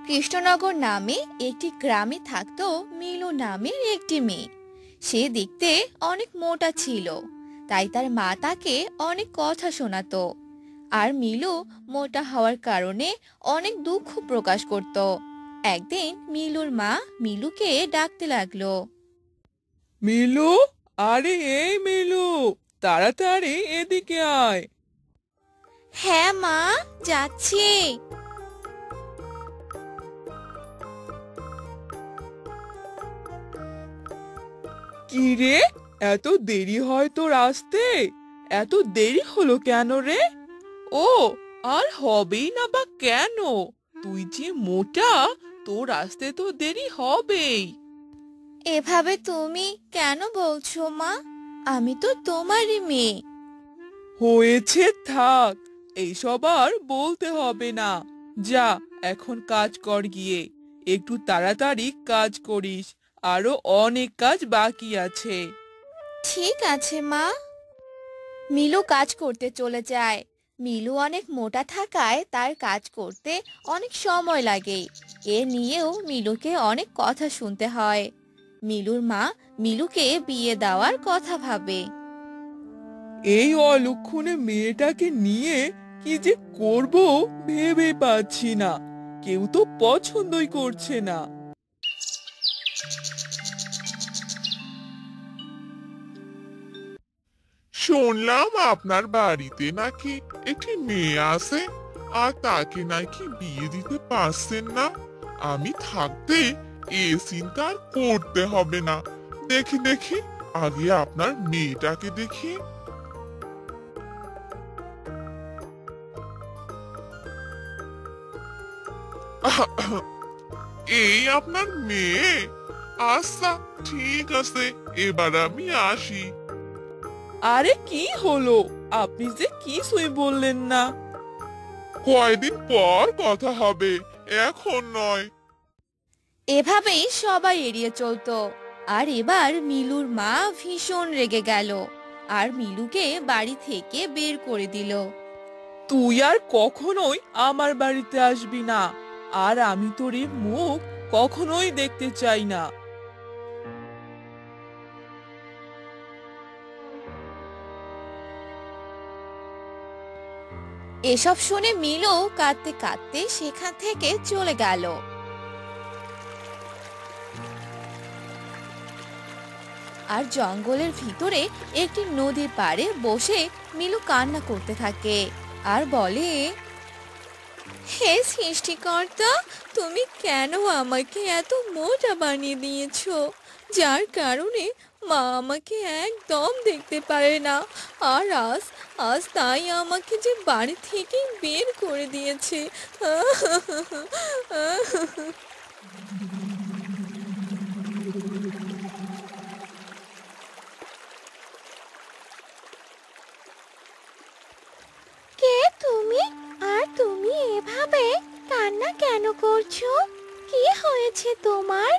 কৃষ্ণনগর নামে একটি গ্রামে থাকতো মিলু নামের একটি মেয়ে। সে দেখতে অনেক মোটা ছিল, তাই তার মা তাকে অনেক কথা শোনাতো। আর মিলু মোটা হওয়ার কারণে অনেক দুঃখ প্রকাশ করত। একদিন মিলুর মা মিলুকে ডাকতে লাগলো। মিলু, আরে এই মিলু, তাড়াতাড়ি এদিকে আয়। হ্যাঁ মা, যাচ্ছি। কি রে, এত দেরি হয় তোর আসতে? এত দেরি হলো কেন রে? ও, আর হবেই না বা কেন? তুই যে মোটা, তোর আসতে তো দেরি হবেই। এভাবে তুমি কেন বলছো মা? আমি তো তোমারই মেয়ে। হয়েছে, থাক, এইসব আর বলতে হবে না। যা, এখন কাজ কর গিয়ে। একটু তাড়াতাড়ি কাজ করিস, আরো অনেক কাজ বাকি আছে। ঠিক আছে মা। মিলু কাজ করতে চলে যায়। মিলু অনেক মোটা থাকায় তার কাজ করতে অনেক সময় লাগে। এ নিয়েও মিলুকে অনেক কথা শুনতে হয়। মিলুর মা মিলুকে বিয়ে দেওয়ার কথা ভাবে। এই অলক্ষণে মেয়েটাকে নিয়ে কি যে করব ভেবে পাচ্ছি না। কেউ তো পছন্দই করছে না। শুনলাম আপনার বাড়িতে নাকি একটি মেয়ে আছে, আর তাকে নাকি বিয়ে দিতে পারছেন না। আমি থাকতে এ চিন্তা আর করতে হবে না। দেখি দেখি, আগে আপনার মেয়েটাকে দেখি। এই আপনার মেয়ে? আচ্ছা, ঠিক আছে, এবার আমি আসি। আরে কি হলো? আপনি যে কিছুই বললেন না। কয়দিন পর কথা হবে, এখন নয়। এভাবেই সবাই এড়িয়ে চলতো। আর এবার মিলুর মা ভীষণ রেগে গেল আর মিলুকে বাড়ি থেকে বের করে দিল। তুই আর কখনোই আমার বাড়িতে আসবি না। আর আমি তোর এই মুখ কখনোই দেখতে চাই না। এসব শুনে মিলু কাঁদতে কাঁদতে সেখান থেকে চলে গেল। আর জঙ্গলের ভিতরে একটি নদীর পাড়ে বসে মিলু কান্না করতে থাকে আর বলে, হে সৃষ্টিকর্তা, তুমি কেন আমাকে এত মোটা বানিয়ে দিয়েছো, যার কারণে মা আমাকে একদম দেখতে পারে না। আর আজ আজ তাই আমাকে যে বাড়ি থেকে বের করে দিয়েছে। কে তুমি? আর তুমি এভাবে কান্না কেন করছো? কি হয়েছে তোমার?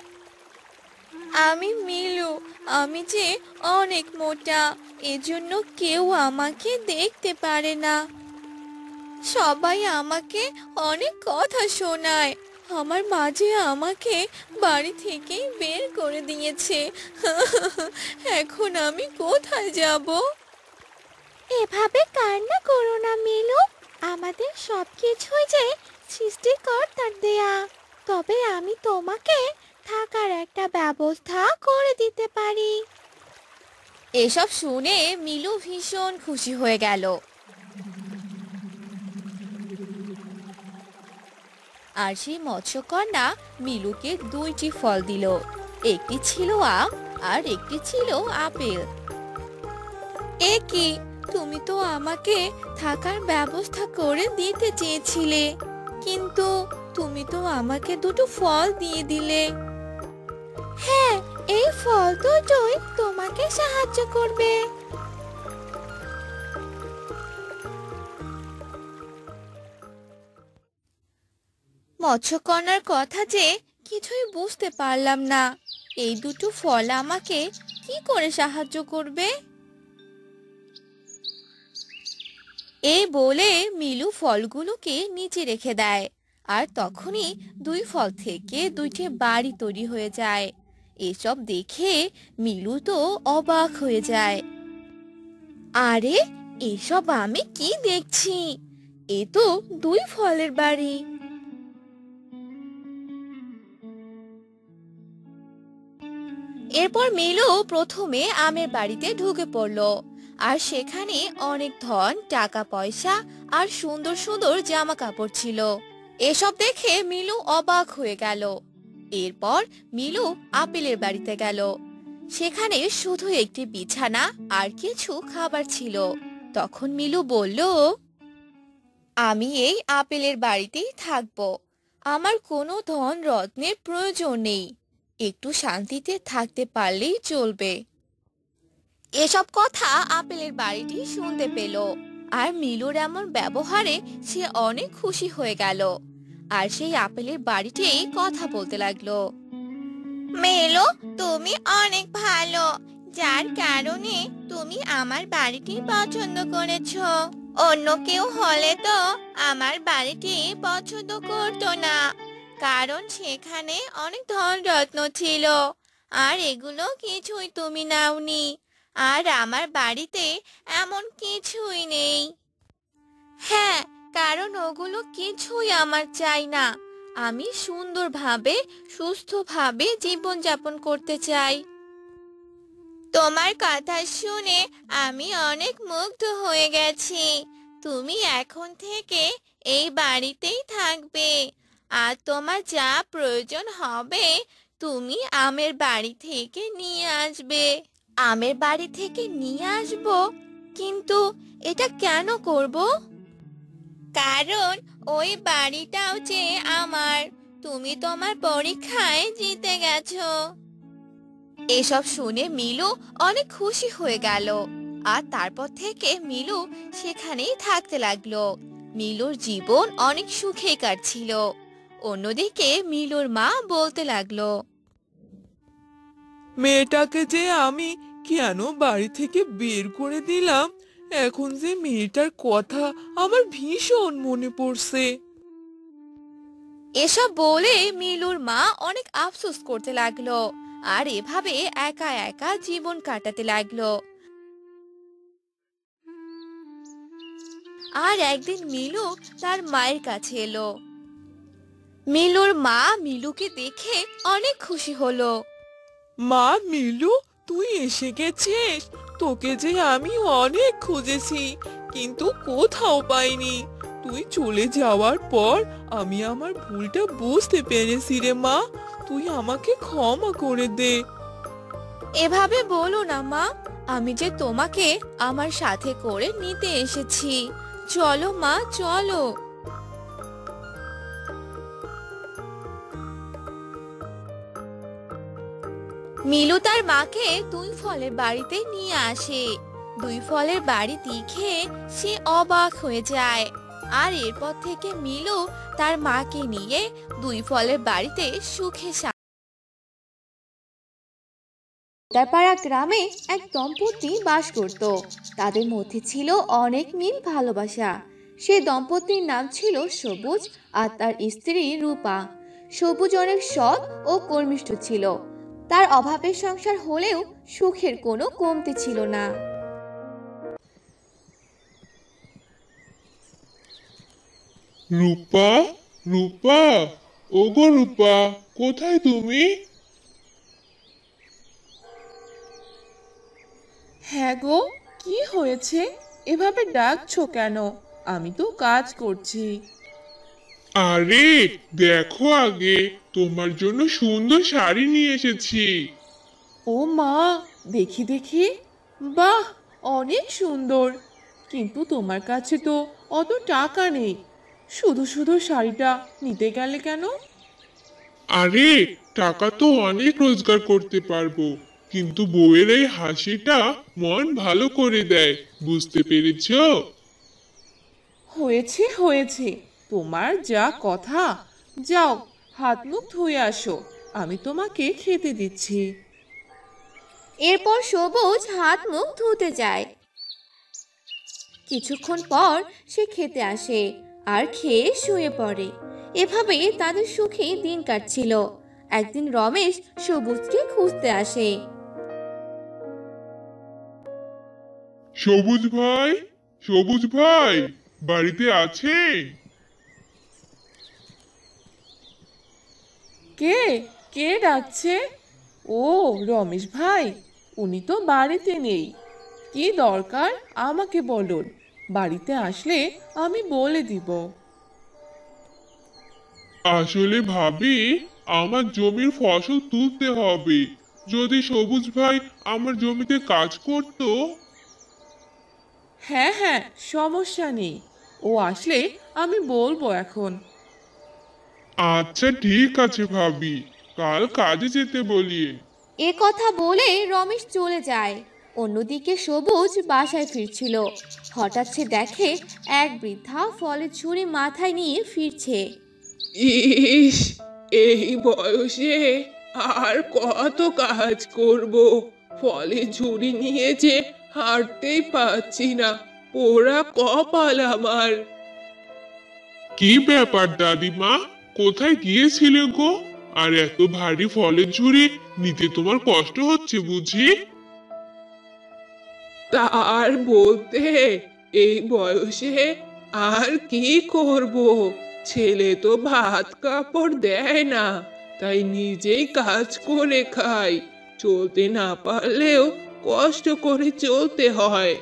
আমি মিলু। আমি যে অনেক মোটা, এজন্য কেউ আমাকে দেখতে পারে না। সবাই আমাকে অনেক কথা শোনায়। আমার মাঝে আমাকে বাড়ি থেকে বের করে দিয়েছে। এখন আমি কোথায় যাব? এভাবে কান্না করো না মিলু। আমাদের সবকিছুই যে সৃষ্টিকর্তার দেয়া। তবে আমি তোমাকে থাকার একটা ব্যবস্থা করে দিতে পারি। এসব শুনে মিলু ভীষণ খুশি হয়ে গেল। আর সেই মৎস্যকন্যা মিলুকে দুইটি ফল দিল। একটি ছিল আম আর একটি ছিল আপেল। এ কি, তুমি তো আমাকে থাকার ব্যবস্থা করে দিতে চেয়েছিলে, কিন্তু তুমি তো আমাকে দুটো ফল দিয়ে দিলে। হ্যাঁ, এই ফল দুটোই তোমাকে সাহায্য করবে। মৎস্যকন্যার কথা যে কিছুই বুঝতে পারলাম না। এই দুটো ফল আমাকে কি করে সাহায্য করবে? এই বলে মিলু ফলগুলোকে নিচে রেখে দেয়। আর তখনই দুই ফল থেকে দুইটি বাড়ি তৈরি হয়ে যায়। এসব দেখে মিলু তো অবাক হয়ে যায়। আরে, এসব আমি কি দেখছি? এ তো দুই ফলের বাড়ি। এরপর মিলু প্রথমে আমের বাড়িতে ঢুকে পড়লো। আর সেখানে অনেক ধন, টাকা পয়সা আর সুন্দর সুন্দর জামা কাপড় ছিল। এসব দেখে মিলু অবাক হয়ে গেল। এরপর মিলু আপেলের বাড়িতে গেল। সেখানে শুধু একটি বিছানা আর কিছু খাবার ছিল। তখন মিলু বলল, আমি এই আপেলের বাড়িতেই থাকবো। আমার কোনো ধন রত্নের প্রয়োজন নেই। একটু শান্তিতে থাকতে পারলেই চলবে। এসব কথা আপেলের বাড়িটি শুনতে পেল। আর মিলুর এমন ব্যবহারে সে অনেক খুশি হয়ে গেল। আর সেই আপেলের বাড়িটি কথা বলতে লাগলো। মিলু, তুমি অনেক ভালো, যার কারণে তুমি আমার বাড়িটি পছন্দ করেছো। অন্য কেউ হলে তো আমার বাড়িটি পছন্দ করতো না, কারণ সেখানে অনেক ধন রত্ন ছিল। আর এগুলো কিছুই তুমি নাওনি। আর আমার বাড়িতে এমন কিছুই নেই। হ্যাঁ, কারণ ওগুলো কিছুই আমার চাই না। আমি সুন্দরভাবে, সুস্থভাবে জীবনযাপন করতে চাই। তোমার কথা শুনে আমি অনেক মুগ্ধ হয়ে গেছি। তুমি এখন থেকে এই বাড়িতেই থাকবে। আর তোমার যা প্রয়োজন হবে তুমি আমের বাড়ি থেকে নিয়ে আসবে। আমের বাড়ি থেকে নিয়ে আসবো? কিন্তু এটা কেন করব? কারণ ওই বাড়িটাও যে আমার। তুমি তোমার পরীক্ষায় জিতে গেছো। এসব শুনে মিলু অনেক খুশি হয়ে গেল। আর তারপর থেকে মিলু সেখানেই থাকতে লাগলো। মিলুর জীবন অনেক সুখে কাটছিল। অন্যদিকে মিলুর মা বলতে লাগলো, মেয়েটাকে যে আমি কেন বাড়ি থেকে বের করে দিলাম, এখন যে মেয়েটার কথা আমার ভীষণ মনে পড়ছে। এসব বলে মিলুর মা অনেক আফসোস করতে লাগলো। আর এভাবে একা একা জীবন কাটাতে লাগলো। আর একদিন মিলু তার মায়ের কাছে এলো। মিলুর মা মিলুকে দেখে অনেক খুশি হলো। মা, মিলু, তুই এসে গেছিস। তোকে যে আমি অনেক খুঁজেছি, কিন্তু কোথাও পাইনি। তুই চলে যাওয়ার পর আমি আমার ভুলটা বুঝতে পেরেছি রে মা। তুই আমাকে ক্ষমা করে দে। এভাবে বলো না মা, আমি যে তোমাকে আমার সাথে করে নিতে এসেছি। চলো মা, চলো। মিলু তার মাকে দুই ফলের বাড়িতে নিয়ে আসে। দুই ফলের বাড়ি দেখে সে অবাক হয়ে যায়। আর এরপর থেকে মিলু তার মাকে নিয়ে দুই ফলের বাড়িতে সুখে পাড়া গ্রামে এক দম্পতি বাস করত। তাদের মধ্যে ছিল অনেক মিল ভালোবাসা। সে দম্পতির নাম ছিল সবুজ আর তার স্ত্রী রূপা। সবুজ অনেক সৎ ও কর্মিষ্ঠ ছিল। তার অভাবের সংসার হলেও সুখের কোনো কমতি ছিল না। রূপা, রূপা, ওগো রূপা, কোথায় তুমি? হ্যাঁ গো, কি হয়েছে? এভাবে ডাকছো কেন? আমি তো কাজ করছি। আরে দেখো, আগে তোমার জন্য সুন্দর শাড়ি নিয়ে এসেছি। ও মা, দেখি দেখি। বাহ, অনেক সুন্দর। কিন্তু তোমার কাছে তো অত টাকা নেই। শুধু শুধু শাড়িটা নিতে গেলে কেন? আরে টাকা তো অনেক রোজগার করতে পারবো, কিন্তু বউয়ের এই হাসিটা মন ভালো করে দেয়, বুঝতে পেরেছো? হয়েছে হয়েছে, তোমার যা কথা। যাও, হাত মুখ ধুয়ে আসো, আমি তোমাকে খেতে দিচ্ছি। এরপর সবুজ হাত মুখ ধুতে যায়। কিছুক্ষণ পর সে খেতে আসে আর খেয়ে শুয়ে পড়ে। এভাবে তাদের সুখী দিন কাটছিল। একদিন রমেশ সবুজকে খুঁজতে আসে। সবুজ ভাই, সবুজ ভাই, বাড়িতে আছে? কে কে ডাকছে? ও, রমেশ ভাই, উনি তো বাড়িতে নেই। কি দরকার আমাকে বলুন, বাড়িতে আসলে আমি বলে দিব। আসলে ভাবি, আমার জমির ফসল তুলতে হবে। যদি সবুজ ভাই আমার জমিতে কাজ করতো। হ্যাঁ হ্যাঁ, সমস্যা নেই, ও আসলে আমি বলবো এখন। আচ্ছা ঠিক আছে ভাবি, কাল কাজে যেতে বলি। এ কথা বলে রমেশ চলে যায়। অন্যদিকে সবুজ বাসায় ফিরছিল। হঠাৎ সে দেখে এক বৃদ্ধা ফলের ঝুড়ি মাথায় নিয়ে ফিরছে। ইস, এই বয়সে আর কত কাজ করব, ফলে ঝুড়ি নিয়ে যে হাঁটতেই পারছি না, পোড়া কপাল আমার। কি ব্যাপার দাদিমা, কোথায় গিয়েছিলে গো? আর এত ভারী ফলের ঝুড়ি নিতে তোমার কষ্ট হচ্ছে বুঝি? তার বলতে, এই বয়সে আর কি করব, ছেলে তো ভাত কাপড় দেয় না, তাই নিজেই কাজ করে খাই। চলতে না পারলেও কষ্ট করে চলতে হয়।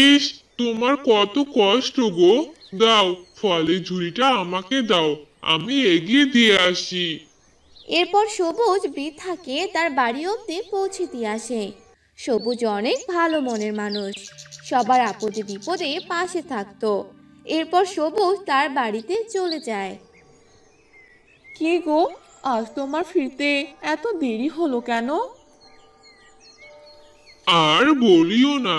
ইস, তোমার কত কষ্ট গো। দাও, ফলের ঝুড়িটা আমাকে দাও, আমি এগিয়ে দিয়ে আসি। এরপর সবুজ বৃদ্ধাকে তার বাড়ি অবধি পৌঁছে দিয়ে আসে। সবুজ অনেক ভালো মনের মানুষ, সবার আপদে বিপদে পাশে থাকতো। এরপর সবুজ তার বাড়িতে চলে যায়। কি গো, আজ তোমার ফিরতে এত দেরি হলো কেন? আর বলিও না,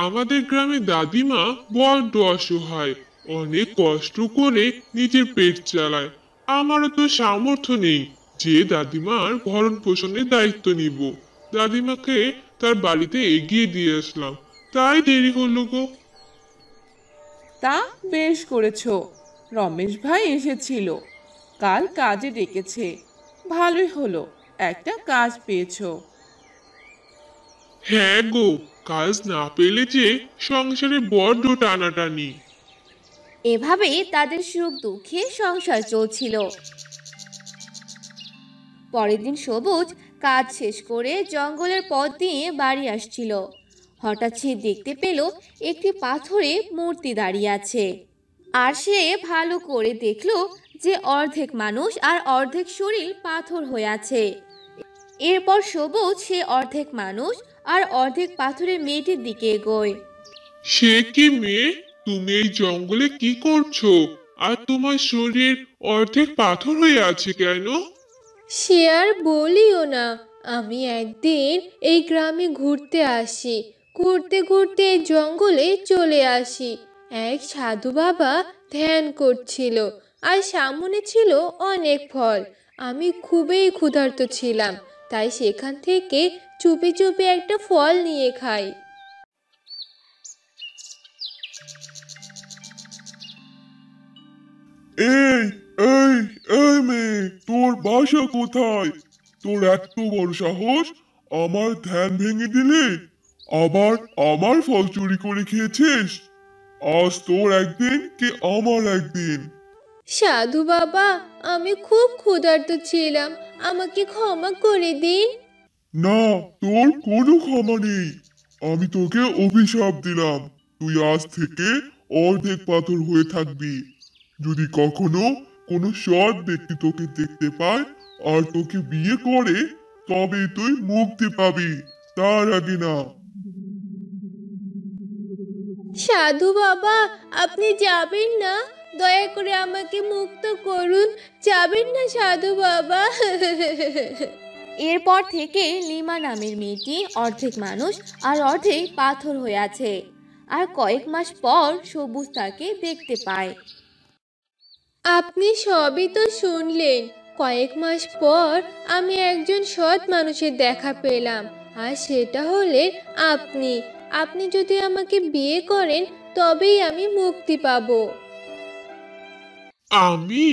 আমাদের গ্রামে দাদিমা বড্ড অসহায়, অনেক কষ্ট করে নিজের পেট চালায়। আমারও তো সামর্থ্য নেই যে দাদিমার ভরণ পোষণের দায়িত্ব নিব। দাদিমাকে তার বাড়িতে এগিয়ে দিয়ে আসলাম, তাই দেরি হলো গো। তা বেশ করেছো, রমেশ ভাই এসেছিল, কাল কাজে ডেকেছে, ভালোই হলো, একটা কাজ পেয়েছো। হ্যাঁ গো, কাজ না পেলে যে সংসারে বড্ড টানাটানি। এভাবে তাদের সুখ দুঃখে সংসার চলছিল। পরের দিন সবুজ কাজ শেষ করে জঙ্গলের পথ দিয়ে বাড়ি আসছিল। হঠাৎ সে দেখতে পেল একটি পাথরে মূর্তি দাঁড়িয়ে আছে। আর সে ভালো করে দেখলো যে অর্ধেক মানুষ আর অর্ধেক শরীর পাথর হয়ে আছে। এরপর সবুজ সে অর্ধেক মানুষ আর অর্ধেক পাথরের মেয়েটির দিকে এগোয়। সে কি মেয়ে, তুমি এই জঙ্গলে কি করছো? আর তোমার শরীর অর্ধেক পাথর হয়ে আছে কেন? সে আর বলিও না, আমি একদিন এই গ্রামে ঘুরতে আসি, ঘুরতে ঘুরতে এই জঙ্গলে চলে আসি। এক সাধু বাবা ধ্যান করছিল, আর সামনে ছিল অনেক ফল। আমি খুবই ক্ষুধার্ত ছিলাম, তাই সেখান থেকে চুপি চুপি একটা ফল নিয়ে খাই। এই এই এই মেয়ে, তোর বাসা কোথায়? তোর এত বড় সাহস, আমার ধ্যান ভেঙে দিলে, আবার আমার ফল চুরি করে খেয়েছিস। আজ তোর একদিন কি আমার একদিন। সাধু বাবা, আমি খুব ক্ষুধার্ত ছিলাম, আমাকে ক্ষমা করে দিন। না, তোর কোনো ক্ষমা নেই। আমি তোকে অভিশাপ দিলাম, তুই আজ থেকে অর্ধেক পাথর হয়ে থাকবি। যদি কখনো কোনো সৎ ব্যক্তি তোকে দেখতে পায় আর তোকে বিয়ে করে, তবে তুই মুক্তি পাবি, তার আগে না। সাধু বাবা, আপনি যাবেন না? দয়া করে আমাকে মুক্ত করুন, যাবেন না সাধু বাবা? এরপর থেকে লিমা নামের মেয়েটি অর্ধেক মানুষ আর অর্ধেক পাথর হয়ে আছে। আর কয়েক মাস পর সবুজ তাকে দেখতে পায়। আপনি সবই তো শুনলেন। কয়েক মাস পর আমি একজন সৎ মানুষের দেখা পেলাম, আর সেটা হলেন আপনি। আপনি যদি আমাকে বিয়ে করেন তবেই আমি মুক্তি পাবো। আমি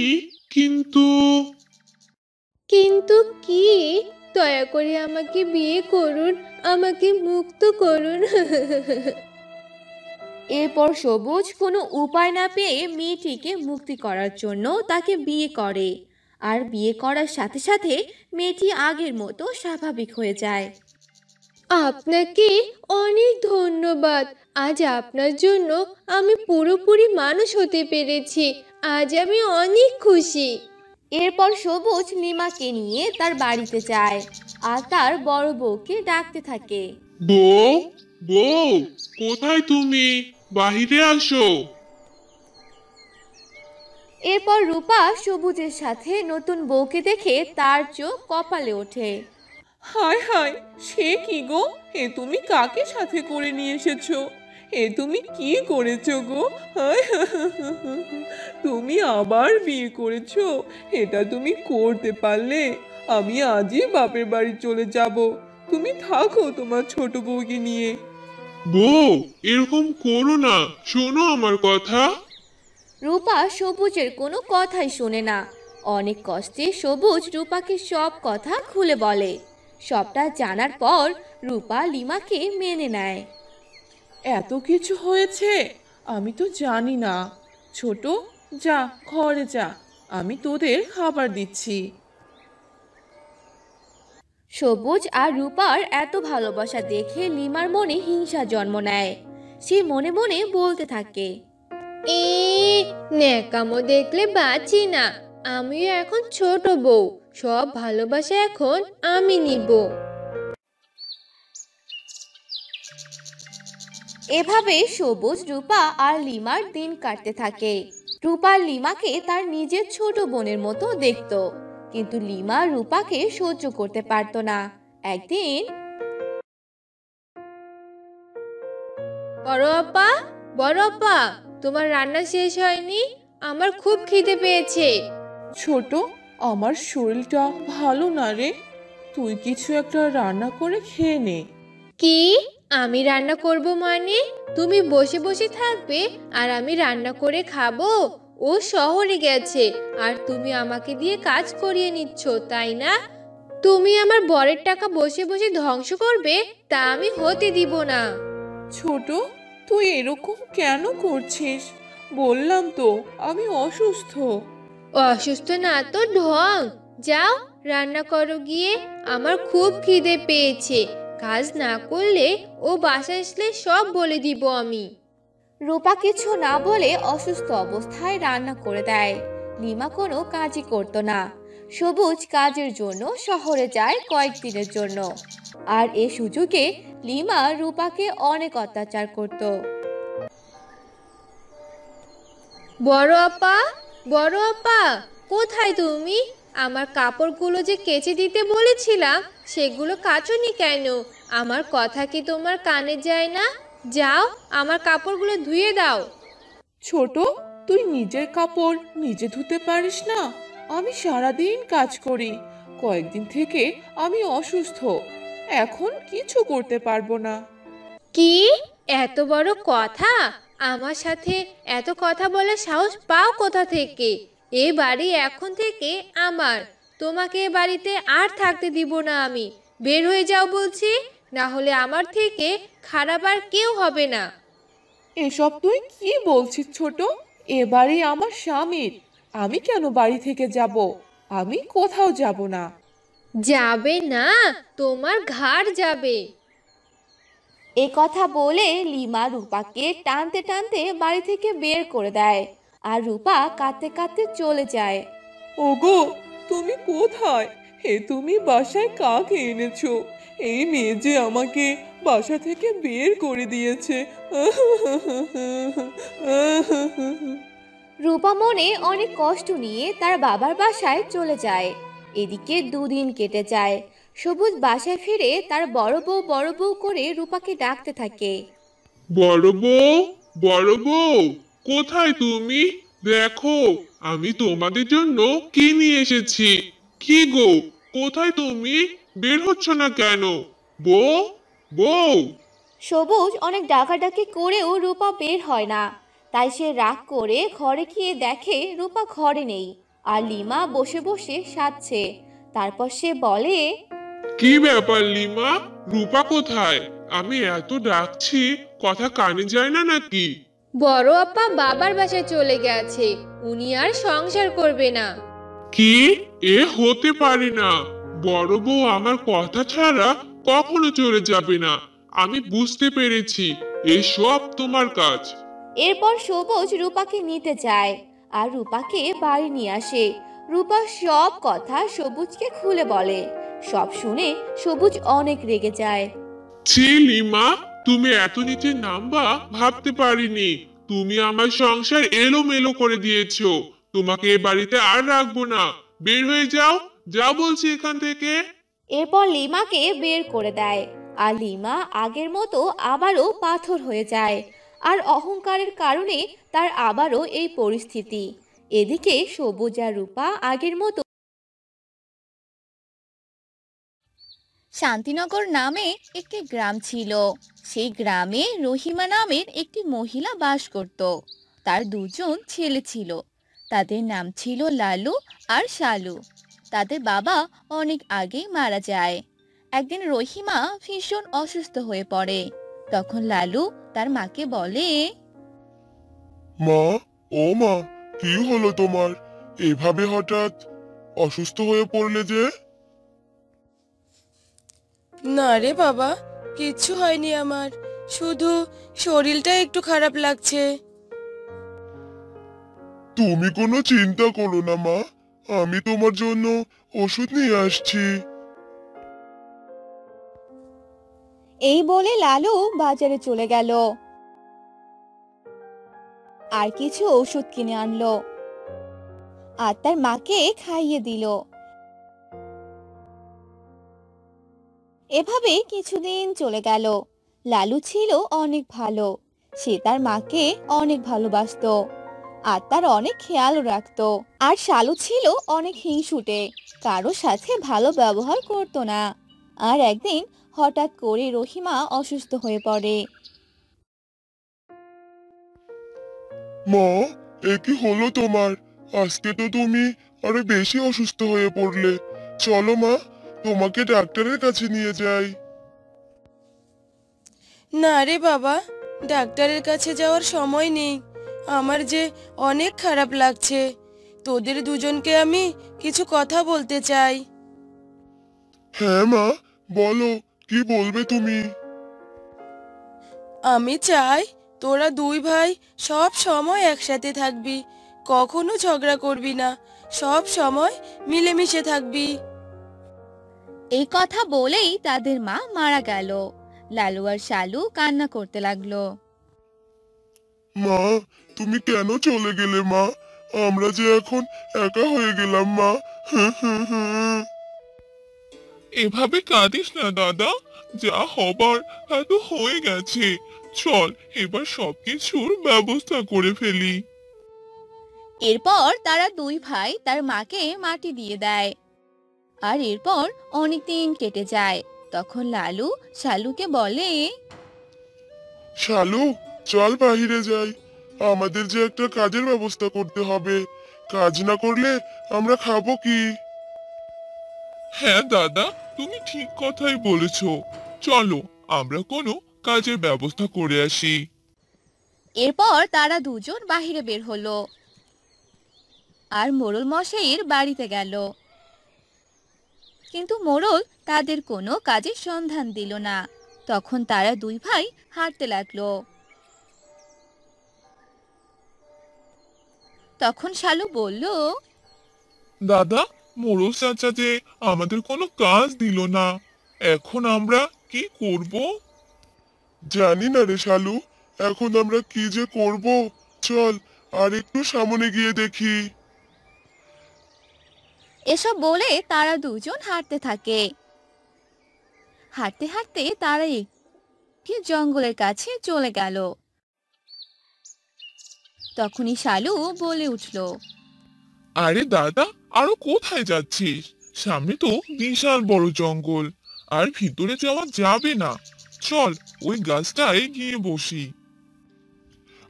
কিন্তু কিন্তু কি? দয়া করে আমাকে বিয়ে করুন, আমাকে মুক্ত করুন। এরপর সবুজ কোনো উপায় না পেয়ে মেয়েটিকে মুক্তি করার জন্য তাকে বিয়ে করে। আর বিয়ে করার সাথে সাথে মেয়েটি আগের মতো স্বাভাবিক হয়ে যায়। আপনাকে অনেক ধন্যবাদ। আজ আপনার জন্য আমি পুরোপুরি মানুষ হতে পেরেছি। আজ আমি অনেক খুশি। এরপর সবুজ লিমাকে নিয়ে তার বাড়িতে যায় আর তার বড় বউকে ডাকতে থাকে। বউ, বউ, কোথায় তুমি? বাহিরে আসো। এরপর রূপা সবুজের সাথে নতুন বউকে দেখে তার চোখ কপালে ওঠে। হায় হায়, সে কি গো? এ তুমি কাকে সাথে করে নিয়ে এসেছো? এ তুমি কি করেছো গো? হায়, তুমি আবার বিয়ে করেছো? এটা তুমি করতে পারলে? আমি আজই বাপের বাড়ি চলে যাব। তুমি থাকো তোমার ছোট বউকে নিয়ে। বউ, এরকম করো না, শোনো আমার কথা। রূপা সবুজের কোনো কথাই শোনে না। অনেক কষ্টে সবুজ রূপাকে সব কথা খুলে বলে। সবটা জানার পর রূপা লিমাকে মেনে নেয়। এত কিছু হয়েছে, আমি তো জানি না। ছোট, যা ঘরে যা, আমি তোদের খাবার দিচ্ছি। সবুজ আর রূপার এত ভালোবাসা দেখে লিমার মনে হিংসা জন্ম নেয়। সে মনে মনে বলতে থাকে, এ ন্যাকামো দেখলে বাঁচি না। আমিও এখন ছোট বউ, সব ভালোবাসা এখন আমি নিব। এভাবে সবুজ রূপা আর লিমার দিন কাটতে থাকে। রূপা লিমাকে তার নিজের ছোট বোনের মতো দেখতো, কিন্তু লিমা রূপাকে সহ্য করতে পারতো না। একদিন, বড় আপা, বড় আপা, তোমার রান্না শেষ হয়নি? আমার খুব খিদে পেয়েছে। ছোট, আমার শরীরটা ভালো না রে, তুই কিছু একটা রান্না করে খেয়ে নে। কি? আমি রান্না করব মানে? তুমি বসে বসে থাকবে আর আমি রান্না করে খাবো? ও শহরে গেছে আর তুমি আমাকে দিয়ে কাজ করিয়ে নিচ্ছ, তাই না? তুমি আমার বরের টাকা বসে বসে ধ্বংস করবে, তা আমি হতে দিব না। ছোট, তুই এরকম কেন করছিস? বললাম তো আমি অসুস্থ। অসুস্থ না তো ঢং। যাও রান্না করো গিয়ে, আমার খুব খিদে পেয়েছে। কাজ না করলে ও বাসায় আসলে সব বলে দিব আমি। রূপা কিছু না বলে অসুস্থ অবস্থায় রান্না করে দেয়। লিমা কোনো কাজই করতো না। সবুজ কাজের জন্য শহরে যায় কয়েকদিনের জন্য। আর এ সুযোগে লিমা রূপাকে অনেক অত্যাচার করত। বড় আপা, বড় আপা, কোথায় তুমি? আমার কাপড়গুলো যে কেচে দিতে বলেছিলাম সেগুলো কাচোনি কেন? আমার কথা কি তোমার কানে যায় না? যাও আমার কাপড়গুলো ধুয়ে দাও। ছোট, তুই নিজের কাপড় নিজে ধুতে পারিস না? আমি সারাদিন কাজ করি, কয়েকদিন থেকে আমি অসুস্থ, এখন কিছু করতে পারবো না। কি? এত বড় কথা? আমার সাথে এত কথা বলার সাহস পাও কোথা থেকে? এ বাড়ি এখন থেকে আমার। তোমাকে এ বাড়িতে আর থাকতে দিব না আমি। বের হয়ে যাও বলছি, না হলে আমার থেকে খারাপ আর কেউ হবে না। এসব তুই কি বলছিস ছোট? এবারে আমার স্বামীর, আমি কেন বাড়ি থেকে যাব? আমি কোথাও যাব না। যাবে না? তোমার ঘাড় যাবে। এ কথা বলে লিমা রূপাকে টানতে টানতে বাড়ি থেকে বের করে দেয়। আর রূপা কাঁদতে কাঁদতে চলে যায়। ওগো, তুমি কোথায়? তুমি বাসায় কাকে এনেছো? এই মেয়ে যে আমাকে বাসা থেকে বের করে দিয়েছে। রূপা মনে অনেক কষ্ট নিয়ে তার বাবার বাসায় চলে যায়। এদিকে দুদিন কেটে যায়। সবুজ বাসায় ফিরে তার বড় বউ করে রূপাকে ডাকতে থাকে। বড় বউ, বড় বউ, কোথায় তুমি? দেখো, আমি তোমাদের জন্য কি নিয়ে এসেছি। কি গো, কোথায় তুমি? বের হচ্ছ না কেন? বউ, বউ। সবুজ অনেক ডাকাডাকি করেও রূপা বের হয় না। তাই সে রাগ করে ঘরে গিয়ে দেখে রূপা ঘরে নেই, আর লিমা বসে বসে সাধছে। তারপর সে বলে, কি ব্যাপার লিমা, রূপা কোথায়? আমি এত ডাকছি, কথা কানে যায় না নাকি? বড় আপা বাবার বাসায় চলে গেছে, উনি আর সংসার করবে না। কি? এ হতে পারে না। বড় বউ আমার কথা ছাড়া কখনো চলে যাবে না। আমি বুঝতে পেরেছি, এসব তোমার কাজ। এরপর সবুজ রূপাকে নিতে যায় আর রূপাকে বাড়ি নিয়ে আসে। রূপা সব কথা সবুজকে খুলে বলে। সব শুনে সবুজ অনেক রেগে যায়। ছি লিমা, তুমি এত নিচে নামবা ভাবতে পারিনি। তুমি আমার সংসার এলোমেলো করে দিয়েছো। তোমাকে এ বাড়িতে আর রাখবো না। বের হয়ে যাও, যা বলছি এখান থেকে। এরপর লিমাকে বের করে দেয়, আর লিমা আগের মতো আবারও পাথর হয়ে যায়। আর অহংকারের কারণে তার আবারও এই পরিস্থিতি। এদিকে সবুজ আর রূপা আগের মতো। শান্তিনগর নামে একটি গ্রাম ছিল। সেই গ্রামে রহিমা নামের একটি মহিলা বাস করত। তার দুজন ছেলে ছিল। তাদের নাম ছিল লালু আর শালু। তাদের বাবা অনেক আগেই মারা যায়। একদিন রহিমা ভীষণ অসুস্থ হয়ে পড়ে। তখন লালু তার মাকে বলে, মা, ও মা, কি হলো তোমার? এভাবে হঠাৎ অসুস্থ হয়ে পড়লে যে? না রে বাবা, কিচ্ছু হয়নি আমার, শুধু শরীরটা একটু খারাপ লাগছে। তুমি কোনো চিন্তা করো না মা, আমি তোমার জন্য ওষুধ নিয়ে আসছি। এই বলে লালু বাজারে চলে গেল আর কিছু ওষুধ কিনে আনলো আর তার মাকে খাইয়ে দিল। এভাবে কিছুদিন চলে গেল। লালু ছিল অনেক ভালো। সে তার মাকে অনেক ভালোবাসতো আর তার অনেক খেয়াল রাখতো। আর শালু ছিল অনেক হিংসুটে, কারো সাথে ভালো ব্যবহার করতো না। আর একদিন হঠাৎ করে রহিমা অসুস্থ হয়ে পড়ে। মা, এ কি হলো তোমার? আজকে তো তুমি আরো বেশি অসুস্থ হয়ে পড়লে। চলো মা, তোমাকে ডাক্তারের কাছে নিয়ে যাই। না রে বাবা, ডাক্তারের কাছে যাওয়ার সময় নেই। আমার যে অনেক খারাপ লাগছে। তোদের দুজনকে আমি কিছু কথা বলতে চাই। হ্যাঁ মা, বলো, কি বলবে তুমি? আমি চাই তোরা দুই ভাই সব সময় একসাথে থাকবি, কখনো ঝগড়া করবি না, সব সময় মিলেমিশে থাকবি। এই কথা বলেই তাদের মা মারা গেল। লালু আর শালু কান্না করতে লাগলো। মা, তুমি কেন চলে গেলে মা? আমরা যে এখন একা হয়ে গেলাম মা। এভাবে কাঁদিস না দাদা, যা হবার তা তো হয়ে গেছে। চল এবার সবকিছুর ব্যবস্থা করে ফেলি। এরপর তারা দুই ভাই তার মাকে মাটি দিয়ে দেয়। আর এরপর অনেকদিন কেটে যায়। তখন লালু শালুকে বলে, শালু, চল বাহিরে যাই। আমাদের যে একটা কাজের ব্যবস্থা করতে হবে। কাজ না করলে আমরা খাবো কি? হ্যাঁ দাদা, তুমি ঠিক কথাই বলেছো। চলো আমরা কোনো কাজের ব্যবস্থা করে আসি। এরপর তারা দুজন বাহিরে বের হলো আর মোড়ল মশাইয়ের বাড়িতে গেল। কিন্তু মোড়ল তাদের কোনো কাজের সন্ধান দিল না। তখন তারা দুই ভাই হাঁটতে লাগলো। তখন শালু বলল, দাদা, মোড়ল চাচা যে আমাদের কোনো কাজ দিল না, এখন আমরা কি করব? জানি না রে শালু, এখন আমরা কি যে করব। চল আর একটু সামনে গিয়ে দেখি। এসব বলে তারা দুজন হাঁটতে থাকে। হাঁটতে হাঁটতে তারা একটি জঙ্গলের কাছে চলে গেল। তখনই শালু বলে উঠল, আরে দাদা, আরো কোথায় যাচ্ছিস? সামনে তো বিশাল বড় জঙ্গল, আর ভিতরে যাওয়া যাবে না। চল ওই গাছটায় গিয়ে বসি।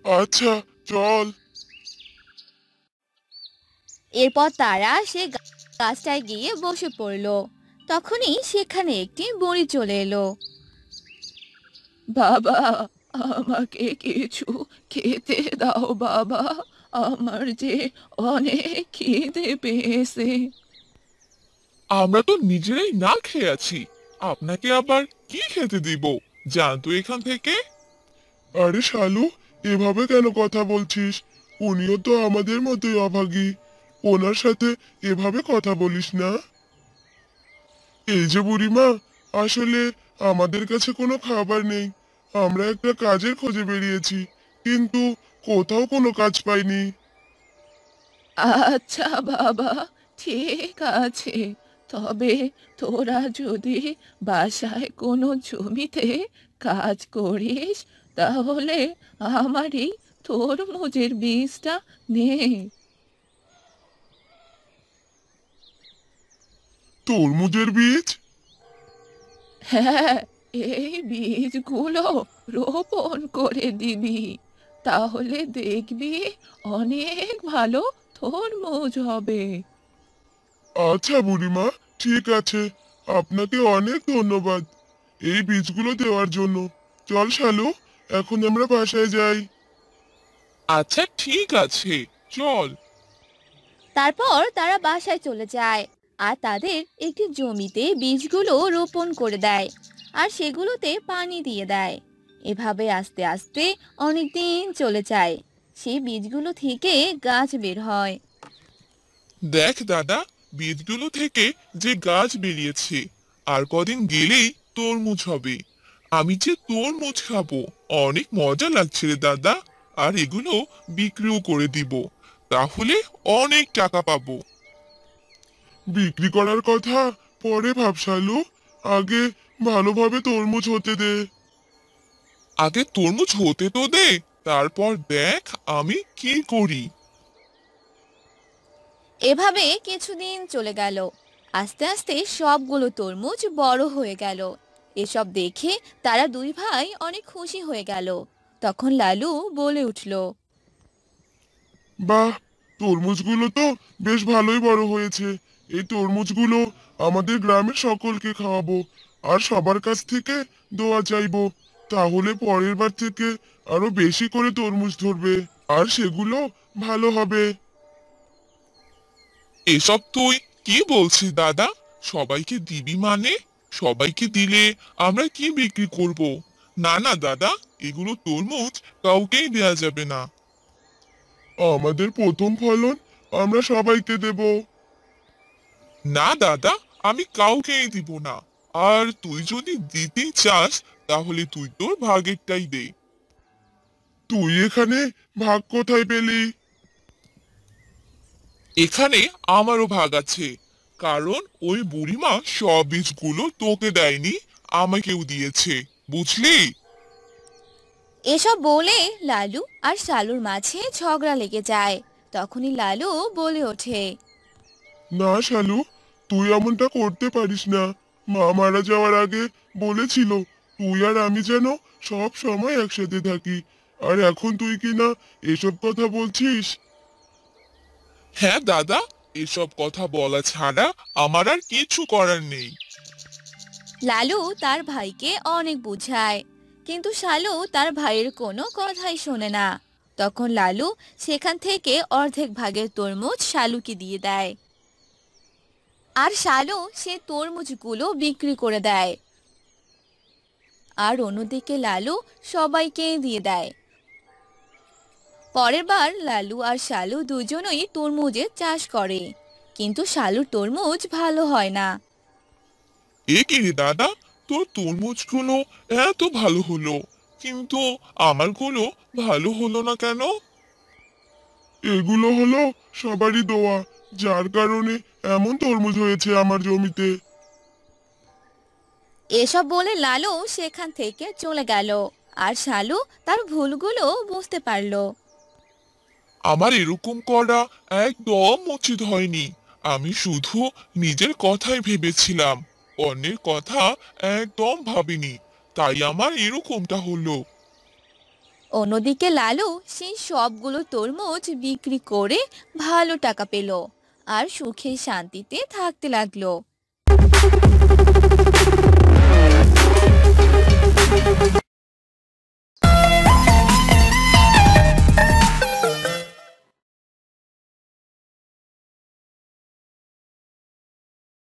আচ্ছা চল। এরপর তারা সে গাছটায় গিয়ে বসে পড়লো। তখনই সেখানে একটি বুড়ি চলে এলো। বাবা, আমাকে কিছু খেতে দাও বাবা, আমার যে অনেক খিদে পেয়েছে। আমরা তো নিজেরাই না খেয়ে আছি, আপনাকে আবার কি খেতে দিব? যান তো এখান থেকে। আরে শালু, এভাবে কেন কথা বলছিস? উনিও তো আমাদের মতোই অভাগী, ওনার সাথে এভাবে কথা বলিস না। এই যে বুড়িমা, আসলে আমাদের কাছে কোনো খাবার নেই। আমরা একটা কাজের খোঁজে বেরিয়েছি, কিন্তু কোথাও কোনো কাজ পাইনি। আচ্ছা বাবা, ঠিক আছে। তবে তোরা যদি বাসায় কোনো জমিতে কাজ করিস, তাহলে আমারই তরমুজের বীজটা নে। তরমুজের বীজ? হ্যাঁ, এই বীজগুলো রোপণ করে দিবি, তাহলে দেখবি অনেক ভালো তরমুজ হবে। আচ্ছা বুড়িমা, ঠিক আছে, আপনাকে অনেক ধন্যবাদ এই বীজগুলো দেওয়ার জন্য। চল শালু, এখন আমরা বাসায় যাই। আচ্ছা ঠিক আছে, চল। তারপর তারা বাসায় চলে যায় আর তাদের একটি জমিতে বীজগুলো রোপণ করে দেয় আর সেগুলোতে পানি দিয়ে দেয়। এভাবে আস্তে আস্তে অনেক দিন চলে যায়। সেই বীজগুলো থেকে গাছ বের হয়। দেখ দাদা, বীজগুলো থেকে যে গাছ বেরিয়েছে, আর কদিন গেলেই তরমুজ হবে। আমি যে তরমুজ খাবো, অনেক মজা লাগছে রে দাদা। আর এগুলো বিক্রিও করে দিব, তাহলে অনেক টাকা পাবো। বিক্রি করার কথা পরে ভাবসালু, আগে ভালোভাবে তরমুজ হতে দে। আগে তরমুজ হতে তো দে, তারপর দেখ আমি কি করি। এভাবে কিছুদিন চলে গেল। আস্তে আস্তে সবগুলো তরমুজ বড় হয়ে গেল। এসব দেখে তারা দুই ভাই অনেক খুশি হয়ে গেল। তখন লালু বলে উঠল, বাহ, তরমুজগুলো তো বেশ ভালোই বড় হয়েছে। এই তরমুজগুলো আমাদের গ্রামের সকলকে খাওয়াবো, আর সবার কাছ থেকে দোয়া চাইবো। তাহলে পরের বার থেকে আরো বেশি করে তরমুজ ধরবে, আর সেগুলো ভালো হবে। এসব তুই কি বলছিস দাদা? সবাইকে দিবি মানে? সবাইকে দিলে আমরা কি বিক্রি করব? না না দাদা, এগুলো তরমুজ কাউকেই দেয়া যাবে না। আমাদের প্রথম ফলন আমরা সবাইকে দেব। না দাদা, আমি কাউকেই দিব না। আর তুই যদি দিতেই চাস, তাহলে তুই তোর ভাগেরটাই দে। তুই এখানে ভাগ কোথায় পেলি? এখানে আমারও ভাগ আছে, কারণ ওই বুড়িমা সব বীজগুলো তোকে দেয়নি, আমাকেও দিয়েছে, বুঝলি? এসব বলে লালু আর শালুর মাঝে ঝগড়া লেগে যায়। তখনই লালু বলে ওঠে, না শালু, তুই এমনটা করতে পারিস না। মা মারা যাওয়ার আগে বলেছিল তুই আর আমি যেন সব সময় একসাথে থাকি, আর এখন তুই কিনা এসব কথা বলছিস। হ্যাঁ দাদা, এসব কথা বলা ছাড়া আমার আর কিছু করার নেই। লালু তার ভাইকে অনেক বুঝায়, কিন্তু শালু তার ভাইয়ের কোনো কথাই শোনে না। তখন লালু সেখান থেকে অর্ধেক ভাগের তরমুজ শালুকে দিয়ে দেয়, আর শালু সে তরমুজগুলো বিক্রি করে দেয়। আর অন্যদিকে লালু সবাইকে দিয়ে দেয়। পরের বার লালু আর শালু দুজনেই তরমুজের চাষ করে, কিন্তু শালুর তরমুজ ভালো হয় না। এ কি রে দাদা, তোর তরমুজগুলো এত ভালো হলো, কিন্তু আমারগুলো ভালো হলো না কেন? এগুলো হলো সবারই দোয়া, যার কারণে এমন তরমুজ হয়েছে আমার জমিতে। এসব বলে লালু সেখান থেকে চলে গেল, আর শালু তার ভুলগুলো বুঝতে পারলো। আমার এরকম করা একদম উচিত হয়নি। আমি শুধু নিজের কথাই ভেবেছিলাম, অন্যের কথা একদম ভাবিনি। তাই আমার এরকমটা হলো। অন্যদিকে লালু সেই সবগুলো তরমুজ বিক্রি করে ভালো টাকা পেল আর সুখে শান্তিতে থাকতে লাগলো।